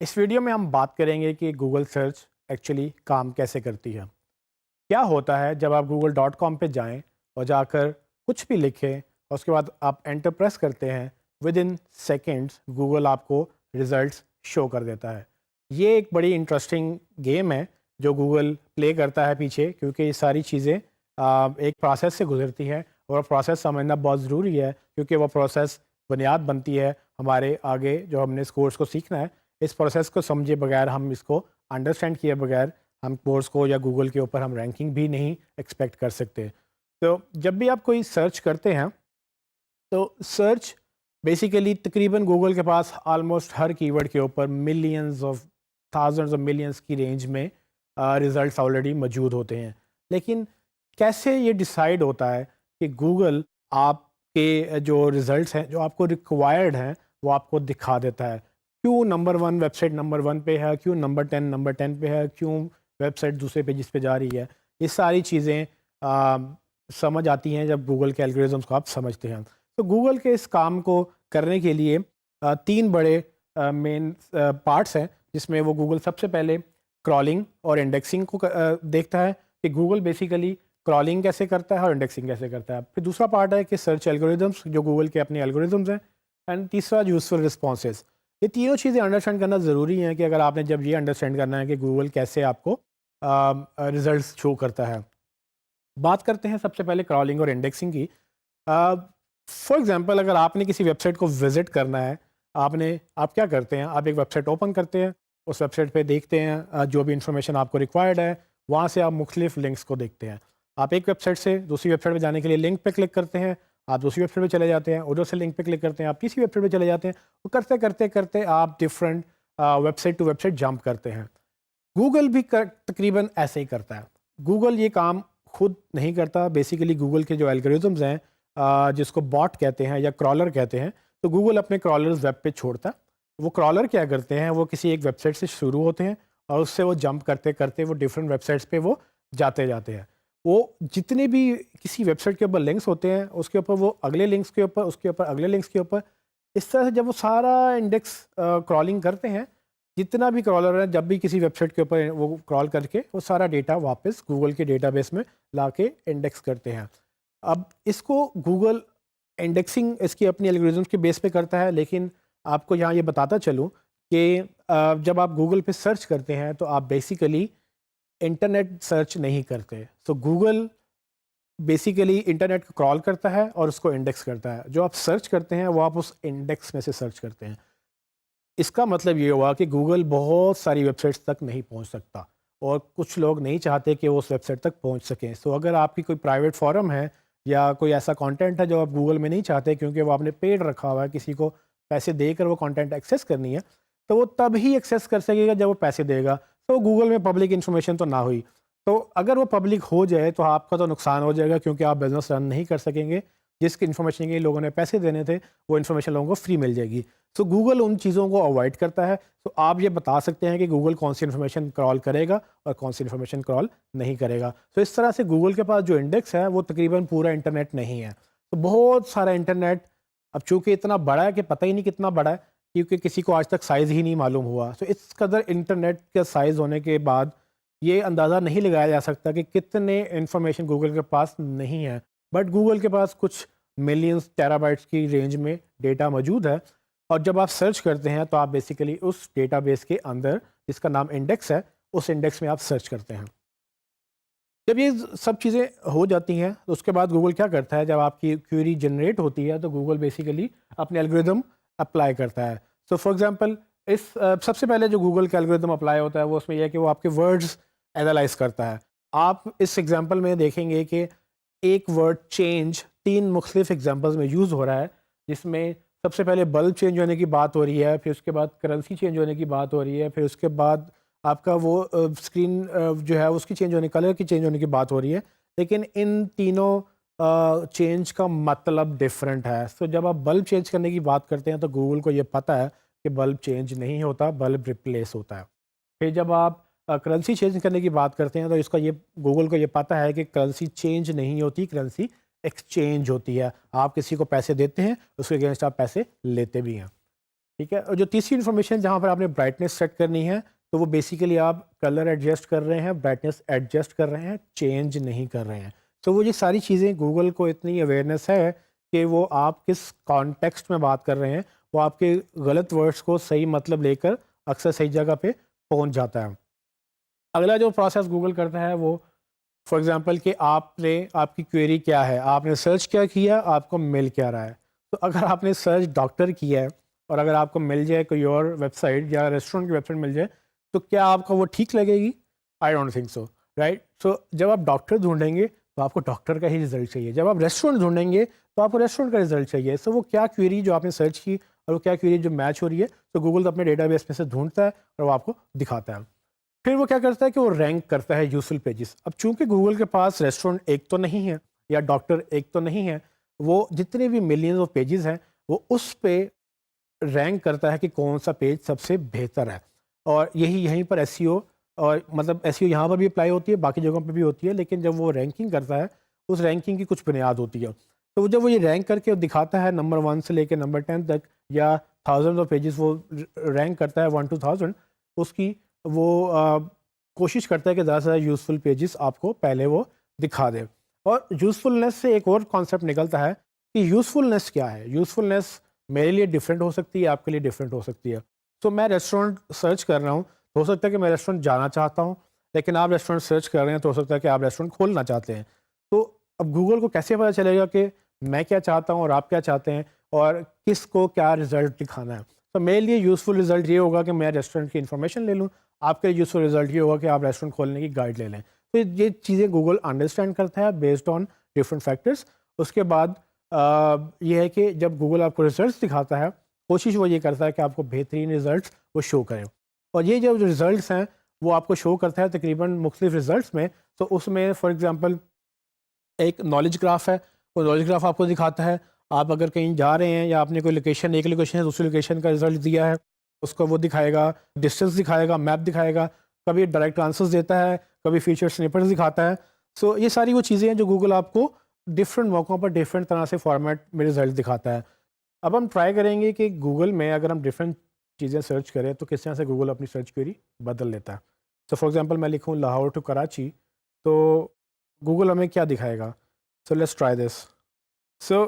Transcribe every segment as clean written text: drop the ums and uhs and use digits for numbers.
اس video میں ہم بات کریں گے کہ گوگل سرچ ایکچولی کام کیسے کرتی ہے. کیا ہوتا ہے جب آپ google.com پہ جائیں اور جا کر کچھ بھی لکھیں اور اس کے بعد آپ انٹر پریس کرتے ہیں، ود ان سیکنڈس گوگل آپ کو ریزلٹس شو کر دیتا ہے. یہ ایک بڑی انٹرسٹنگ گیم ہے جو گوگل پلے کرتا ہے پیچھے، کیونکہ یہ ساری چیزیں ایک پروسیس سے گزرتی ہے اور پروسیس سمجھنا بہت ضروری ہے، کیونکہ وہ پروسیس بنیاد بنتی ہے ہمارے آگے جو ہم نے اس کورس کو سیکھنا ہے. اس پروسیس کو سمجھے بغیر، ہم اس کو انڈرسٹینڈ کیے بغیر ہم کورس کو یا گوگل کے اوپر ہم رینکنگ بھی نہیں ایکسپیکٹ کر سکتے. تو جب بھی آپ کوئی سرچ کرتے ہیں تو سرچ بیسیکلی تقریباً گوگل کے پاس آلموسٹ ہر کی ورڈ کے اوپر millions of thousands of millions کی رینج میں ریزلٹس آلریڈی موجود ہوتے ہیں. لیکن کیسے یہ ڈیسائیڈ ہوتا ہے کہ گوگل آپ کے جو ریزلٹس ہیں جو آپ کو ریکوائرڈ ہیں وہ آپ کو دکھا دیتا ہے؟ کیوں نمبر 1 ویب سائٹ نمبر 1 پہ ہے، کیوں نمبر 10 نمبر 10 پہ ہے، کیوں ویب سائٹ دوسرے پیجز پہ جا رہی ہے؟ یہ ساری چیزیں سمجھ آتی ہیں جب گوگل کے الگوریزمس کو آپ سمجھتے ہیں. تو گوگل کے اس کام کو کرنے کے لیے 3 بڑے مین پارٹس ہیں، جس میں وہ گوگل سب سے پہلے کرالنگ اور انڈیکسنگ کو دیکھتا ہے کہ گوگل بیسیکلی کرالنگ کیسے کرتا ہے اور انڈیکسنگ کیسے کرتا ہے. پھر دوسرا پارٹ ہے کہ سرچ الگوریزمس جو گوگل کے اپنے الگوریزمس ہیں، اینڈ تیسرا یوزفل رسپانسز. یہ تینوں چیزیں انڈرسٹینڈ کرنا ضروری ہیں کہ اگر آپ نے جب یہ انڈرسٹینڈ کرنا ہے کہ گوگل کیسے آپ کو ریزلٹس شو کرتا ہے. بات کرتے ہیں سب سے پہلے کرالنگ اور انڈیکسنگ کی. فار ایگزامپل اگر آپ نے کسی ویب سائٹ کو وزٹ کرنا ہے، آپ کیا کرتے ہیں؟ آپ ایک ویب سائٹ اوپن کرتے ہیں، اس ویب سائٹ پہ دیکھتے ہیں جو بھی انفارمیشن آپ کو ریکوائرڈ ہے، وہاں سے آپ مختلف لنکس کو دیکھتے ہیں. آپ ایک ویب سائٹ سے دوسری ویب سائٹ پہ جانے کے لیے لنک پہ کلک کرتے ہیں، آپ دوسری ویب سائٹ پہ چلے جاتے ہیں، ادھر سے لنک پہ کلک کرتے ہیں، آپ تیسری ویب سائٹ پہ چلے جاتے ہیں. وہ کرتے کرتے کرتے آپ different website to website jump کرتے ہیں. گوگل بھی تقریباً ایسے ہی کرتا ہے. گوگل یہ کام خود نہیں کرتا، بیسیکلی گوگل کے جو الگوریزمز ہیں جس کو باٹ کہتے ہیں یا کرالر کہتے ہیں، تو گوگل اپنے کرالرز ویب پہ چھوڑتا ہے. وہ کرالر کیا کرتے ہیں؟ وہ کسی ایک ویب سائٹ سے شروع ہوتے ہیں اور اس سے وہ جمپ کرتے کرتے وہ ڈفرینٹ ویب سائٹس پہ وہ جاتے ہیں. وہ جتنے بھی کسی ویب سائٹ کے اوپر لنکس ہوتے ہیں، اس کے اوپر وہ اگلے لنکس کے اوپر، اس کے اوپر اگلے لنکس کے اوپر، اس طرح سے جب وہ سارا انڈیکس کرالنگ کرتے ہیں، جتنا بھی کرالر ہے جب بھی کسی ویب سائٹ کے اوپر وہ کرال کر کے وہ سارا ڈیٹا واپس گوگل کے ڈیٹا بیس میں لا کے انڈیکس کرتے ہیں. اب اس کو گوگل انڈیکسنگ اس کی اپنی الگوریزمس کے بیس پہ کرتا ہے. لیکن آپ کو یہاں یہ بتاتا چلوں کہ جب آپ گوگل پہ سرچ کرتے ہیں تو آپ بیسیکلی انٹرنیٹ سرچ نہیں کرتے. سو گوگل بیسیکلی انٹرنیٹ کو کرال کرتا ہے اور اس کو انڈیکس کرتا ہے. جو آپ سرچ کرتے ہیں وہ آپ اس انڈیکس میں سے سرچ کرتے ہیں. اس کا مطلب یہ ہوا کہ گوگل بہت ساری ویب سائٹس تک نہیں پہنچ سکتا، اور کچھ لوگ نہیں چاہتے کہ وہ اس ویب سائٹ تک پہنچ سکیں. سو اگر آپ کی کوئی پرائیویٹ فورم ہے یا کوئی ایسا کانٹینٹ ہے جو آپ گوگل میں نہیں چاہتے کیونکہ وہ آپ نے پیڈ رکھا ہوا ہے، کسی کو پیسے دے کر وہ کانٹینٹ ایکسیس کرنی ہے، تو وہ تب ہی ایکسیس کر سکے گا جب وہ پیسے دے گا. تو گوگل میں پبلک انفارمیشن تو نہ ہوئی، تو اگر وہ پبلک ہو جائے تو آپ کا تو نقصان ہو جائے گا، کیونکہ آپ بزنس رن نہیں کر سکیں گے. جس کی انفارمیشن کے لوگوں نے پیسے دینے تھے وہ انفارمیشن لوگوں کو فری مل جائے گی. سو گوگل ان چیزوں کو اوائڈ کرتا ہے. تو آپ یہ بتا سکتے ہیں کہ گوگل کون سی انفارمیشن کرال کرے گا اور کون سی انفارمیشن کرال نہیں کرے گا. تو اس طرح سے گوگل کے پاس جو انڈیکس ہے وہ تقریباً پورا انٹرنیٹ نہیں ہے. تو بہت سارا انٹرنیٹ اب چونکہ اتنا بڑا ہے کہ پتہ ہی نہیں کتنا بڑا ہے، کیونکہ کسی کو آج تک سائز ہی نہیں معلوم ہوا. تو اس قدر انٹرنیٹ کا سائز ہونے کے بعد یہ اندازہ نہیں لگایا جا سکتا کہ کتنے انفارمیشن گوگل کے پاس نہیں ہے. بٹ گوگل کے پاس کچھ ملینز ٹیرا بائٹس کی رینج میں ڈیٹا موجود ہے، اور جب آپ سرچ کرتے ہیں تو آپ بیسیکلی اس ڈیٹا بیس کے اندر جس کا نام انڈیکس ہے، اس انڈیکس میں آپ سرچ کرتے ہیں. جب یہ سب چیزیں ہو جاتی ہیں تو اس کے بعد گوگل کیا کرتا ہے؟ جب آپ کی کیوری جنریٹ ہوتی ہے تو گوگل بیسیکلی اپنے الگوریدم اپلائی کرتا ہے. سو فار ایگزامپل اس سب سے پہلے جو گوگل کا الگوریدم اپلائی ہوتا ہے وہ اس میں یہ ہے کہ وہ آپ کے ورڈز اینالائز کرتا ہے. آپ اس ایگزامپل میں دیکھیں گے کہ ایک ورڈ چینج 3 مختلف ایگزامپلز میں یوز ہو رہا ہے، جس میں سب سے پہلے بلب چینج ہونے کی بات ہو رہی ہے، پھر اس کے بعد کرنسی چینج ہونے کی بات ہو رہی ہے، پھر اس کے بعد آپ کا وہ اسکرین جو ہے اس کی چینج ہونے، کلر کی چینج ہونے کی بات ہو رہی ہے. لیکن ان تینوں چینج کا مطلب ڈفرینٹ ہے. سو جب آپ بلب چینج کرنے کی بات کرتے ہیں تو گوگل کو یہ پتہ ہے کہ بلب چینج نہیں ہوتا، بلب ریپلیس ہوتا ہے. پھر جب آپ کرنسی چینج کرنے کی بات کرتے ہیں تو اس کا یہ گوگل کو یہ پتہ ہے کہ کرنسی چینج نہیں ہوتی، کرنسی ایکسچینج ہوتی ہے. آپ کسی کو پیسے دیتے ہیں، اس کے اگینسٹ آپ پیسے لیتے بھی ہیں. ٹھیک ہے. اور جو تیسری انفارمیشن جہاں پر آپ نے برائٹنیس سیٹ کرنی ہے تو وہ بیسیکلی آپ کلر ایڈجسٹ کر رہے ہیں, برائٹنیس ایڈجسٹ کر رہے ہیں, چینج نہیں کر رہے ہیں. تو وہ یہ ساری چیزیں گوگل کو اتنی اویئرنیس ہے کہ وہ آپ کس کانٹیکسٹ میں بات کر رہے ہیں, وہ آپ کے غلط ورڈس کو صحیح مطلب لے کر اکثر صحیح جگہ پہ پہنچ جاتا ہے. اگلا جو پروسیس گوگل کرتا ہے وہ فار ایگزامپل کہ آپ کی کوئری کیا ہے, آپ نے سرچ کیا کیا, آپ کو مل کیا رہا ہے. تو اگر آپ نے سرچ ڈاکٹر کیا ہے اور اگر آپ کو مل جائے کوئی اور ویب سائٹ یا ریسٹورینٹ کی ویب سائٹ مل جائے تو کیا آپ کو وہ ٹھیک لگے گی؟ I don't think so, right. سو جب آپ ڈاکٹر ڈھونڈیں گے تو آپ کو ڈاکٹر کا ہی رزلٹ چاہیے, جب آپ ریسٹورینٹ ڈھونڈیں گے تو آپ کو ریسٹورینٹ کا رزلٹ چاہیے. سو وہ کیا کوئری جو آپ نے سرچ کی اور وہ کیا کوئری جو میچ ہو رہی ہے, تو گوگل اپنے ڈیٹا بیس میں سے ڈھونڈتا ہے اور وہ آپ کو دکھاتا ہے. پھر وہ کیا کرتا ہے کہ وہ رینک کرتا ہے یوزفل پیجز. اب چونکہ گوگل کے پاس ریسٹورینٹ ایک تو نہیں ہے یا ڈاکٹر ایک تو نہیں ہے, وہ جتنے بھی ملینز آف پیجز ہیں وہ اس پہ رینک کرتا ہے کہ کون سا پیج سب سے بہتر ہے. اور یہیں پر ایس سی او, اور مطلب ایس سی او یہاں پر بھی اپلائی ہوتی ہے, باقی جگہوں پہ بھی ہوتی ہے, لیکن جب وہ رینکنگ کرتا ہے اس رینکنگ کی کچھ بنیاد ہوتی ہے. تو جب وہ یہ رینک کر کے دکھاتا ہے نمبر 1 سے لے کے نمبر 10 تک یا تھاؤزنڈ آف پیجز وہ رینک کرتا ہے 1 to 1000, اس کی وہ کوشش کرتا ہے کہ زیادہ سے زیادہ یوزفل پیجز آپ کو پہلے وہ دکھا دے. اور یوزفلنس سے ایک اور کانسیپٹ نکلتا ہے کہ یوزفلنس کیا ہے. یوزفلنس میرے لیے ڈفرینٹ ہو سکتی ہے, آپ کے لیے ڈفرینٹ ہو سکتی ہے. تو میں ریسٹورینٹ سرچ کر رہا ہوں, ہو سکتا ہے کہ میں ریسٹورینٹ جانا چاہتا ہوں, لیکن آپ ریسٹورینٹ سرچ کر رہے ہیں تو ہو سکتا ہے کہ آپ ریسٹورینٹ کھولنا چاہتے ہیں. تو اب گوگل کو کیسے پتہ چلے گا کہ میں کیا چاہتا ہوں اور آپ کیا چاہتے ہیں اور کس کو کیا رزلٹ دکھانا ہے. تو میرے لیے یوزفل رزلٹ یہ ہوگا کہ میں ریسٹورینٹ کی انفارمیشن لے لوں, آپ کے لیے یوزفل رزلٹ یہ ہوگا کہ آپ ریسٹورینٹ کھولنے کی گائیڈ لے لیں. تو یہ چیزیں گوگل انڈرسٹینڈ کرتا ہے بیسڈ آن ڈفرینٹ فیکٹرس. اس کے بعد یہ ہے کہ جب گوگل آپ کو ریزلٹس دکھاتا ہے, کوشش وہ یہ کرتا ہے کہ آپ کو بہترین رزلٹس وہ شو کریں. اور یہ جو رزلٹس ہیں وہ آپ کو شو کرتا ہے تقریباً مختلف رزلٹس میں. تو اس میں فار ایگزامپل ایک نالج گراف ہے, وہ نالج گراف آپ کو دکھاتا ہے آپ اگر کہیں جا رہے ہیں یا آپ نے کوئی لوکیشن, ایک لوکیشن ہے دوسری لوکیشن کا رزلٹ دیا ہے, اس کو وہ دکھائے گا, ڈسٹینس دکھائے گا, میپ دکھائے گا, کبھی ڈائریکٹ آنسرز دیتا ہے, کبھی فیچر سنیپرز دکھاتا ہے. سو یہ ساری وہ چیزیں ہیں جو گوگل آپ کو ڈفرینٹ موقعوں پر ڈفرینٹ طرح سے فارمیٹ میں رزلٹ دکھاتا ہے. اب ہم ٹرائی کریں گے کہ گوگل میں اگر ہم ڈفرینٹ چیزیں سرچ کریں تو کس طرح سے گوگل اپنی سرچ کوئری بدل لیتا ہے. تو فار ایگزامپل میں لکھوں لاہور ٹو کراچی, تو گوگل ہمیں کیا دکھائے گا. So let's try this. سو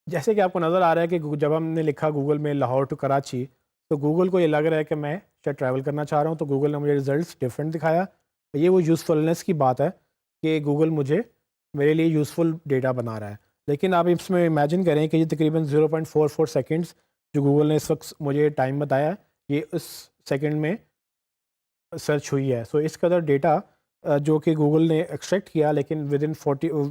جیسے کہ آپ کو نظر آ رہا ہے کہ جب ہم نے لکھا گوگل میں لاہور ٹو کراچی تو گوگل کو یہ لگ رہا ہے کہ میں شاید ٹریول کرنا چاہ رہا ہوں, تو گوگل نے مجھے رزلٹس ڈفرینٹ دکھایا. یہ وہ یوزفلنس کی بات ہے کہ گوگل مجھے میرے لیے یوزفل ڈیٹا بنا رہا ہے. لیکن آپ اس میں امیجن کریں کہ یہ تقریباً 0.44 سیکنڈس جو گوگل نے اس وقت مجھے ٹائم بتایا یہ اس سیکنڈ میں سرچ ہوئی ہے. سو اس قدر ڈیٹا جو کہ گوگل نے ایکسٹریکٹ کیا, لیکن with in 40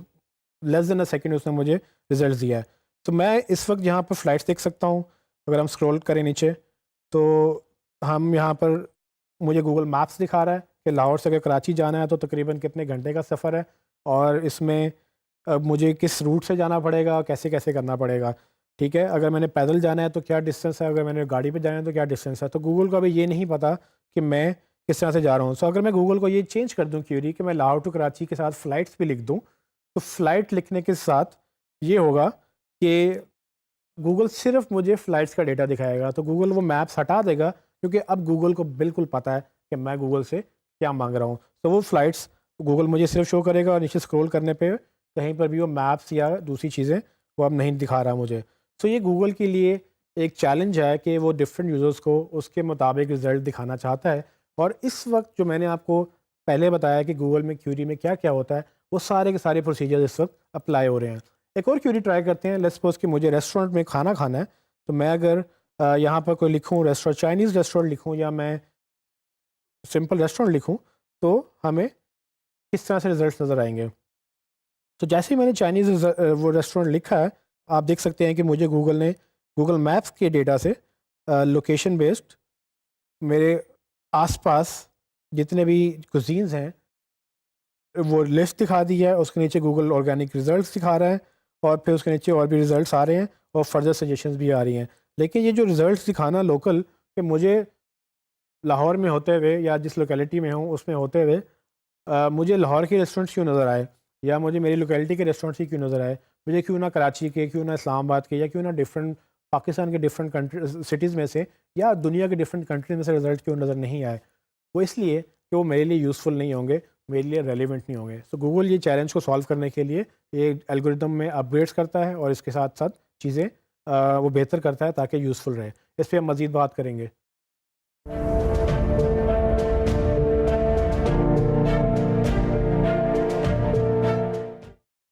less then a second اس نے مجھے رزلٹ دیا ہے. تو میں اس وقت یہاں پر فلائٹس دیکھ سکتا ہوں. اگر ہم اسکرول کریں نیچے تو ہم یہاں پر مجھے گوگل میپس دکھا رہا ہے کہ لاہور سے اگر کراچی جانا ہے تو تقریباً کتنے گھنٹے کا سفر ہے, اور اس میں مجھے کس روٹ سے جانا پڑے گا, کیسے کیسے کرنا پڑے گا. ٹھیک ہے, اگر میں نے پیدل جانا ہے تو کیا ڈسٹینس ہے, اگر میں نے گاڑی پہ جانا ہے تو کیا ڈسٹینس ہے. تو گوگل کو ابھی یہ نہیں پتا کہ میں کس طرح سے جا رہا ہوں. سو اگر میں گوگل کو یہ چینج کر دوں کیوری کہ میں لاہور ٹو کراچی کے ساتھ فلائٹس بھی لکھ دوں, تو فلائٹ لکھنے کے ساتھ یہ ہوگا کہ گوگل صرف مجھے فلائٹس کا ڈیٹا دکھائے گا. تو گوگل وہ میپس ہٹا دے گا کیونکہ اب گوگل کو بالکل پتہ ہے کہ میں گوگل سے کیا مانگ رہا ہوں. تو وہ فلائٹس گوگل مجھے صرف شو کرے گا, اور نیچے اسکرول کرنے پہ کہیں پر بھی وہ میپس یا دوسری چیزیں وہ اب نہیں دکھا رہا مجھے. تو یہ گوگل کے لیے ایک چیلنج ہے کہ وہ ڈفرینٹ یوزرس کو اس کے مطابق رزلٹ دکھانا چاہتا ہے. اور اس وقت جو میں نے آپ کو پہلے بتایا کہ گوگل میں کیوری میں کیا کیا ہوتا ہے, وہ سارے کے سارے پروسیجر اس وقت اپلائی ہو رہے ہیں. ایک اور کیوری ٹرائی کرتے ہیں. لیٹس سپوز کہ مجھے ریسٹورینٹ میں کھانا کھانا ہے, تو میں اگر یہاں پر کوئی لکھوں ریسٹورینٹ, چائنیز ریسٹورینٹ لکھوں یا میں سمپل ریسٹورینٹ لکھوں, تو ہمیں کس طرح سے رزلٹس نظر آئیں گے. تو جیسے ہی میں نے چائنیز وہ ریسٹورینٹ لکھا ہے, آپ دیکھ سکتے ہیں کہ مجھے گوگل نے گوگل میپس کے ڈیٹا سے لوکیشن بیسڈ میرے آس پاس جتنے بھی کوزینز ہیں وہ لسٹ دکھا دی ہے. اس کے نیچے گوگل آرگینک رزلٹس دکھا رہا ہے, اور پھر اس کے نیچے اور بھی رزلٹس آ رہے ہیں اور فردر سجیشنز بھی آ رہی ہیں. لیکن یہ جو رزلٹس دکھانا لوکل, کہ مجھے لاہور میں ہوتے ہوئے یا جس لوکیلٹی میں ہوں اس میں ہوتے ہوئے مجھے لاہور کے ریسٹورینٹس کیوں نظر آئے, یا مجھے میری لوکیلٹی کے ریسٹورینٹس ہی کیوں نظر آئے, مجھے کیوں نہ کراچی کے, کیوں نہ اسلام آباد کے, یا کیوں نہ ڈفرینٹ پاکستان کے ڈفرینٹ کنٹری سٹیز میں سے یا دنیا کے ڈفرینٹ کنٹریز میں سے رزلٹ کیوں نظر نہیں آئے؟ وہ اس لیے کہ وہ میرے لیے یوزفل نہیں ہوں گے، میرے لیے ریلیونٹ نہیں ہوں گے. سو گوگل یہ چیلنج کو سالو کرنے کے لیے یہ الگوریدم میں اپ گریڈس کرتا ہے اور اس کے ساتھ ساتھ چیزیں وہ بہتر کرتا ہے تاکہ یوزفل رہے. اس پہ ہم مزید بات کریں گے.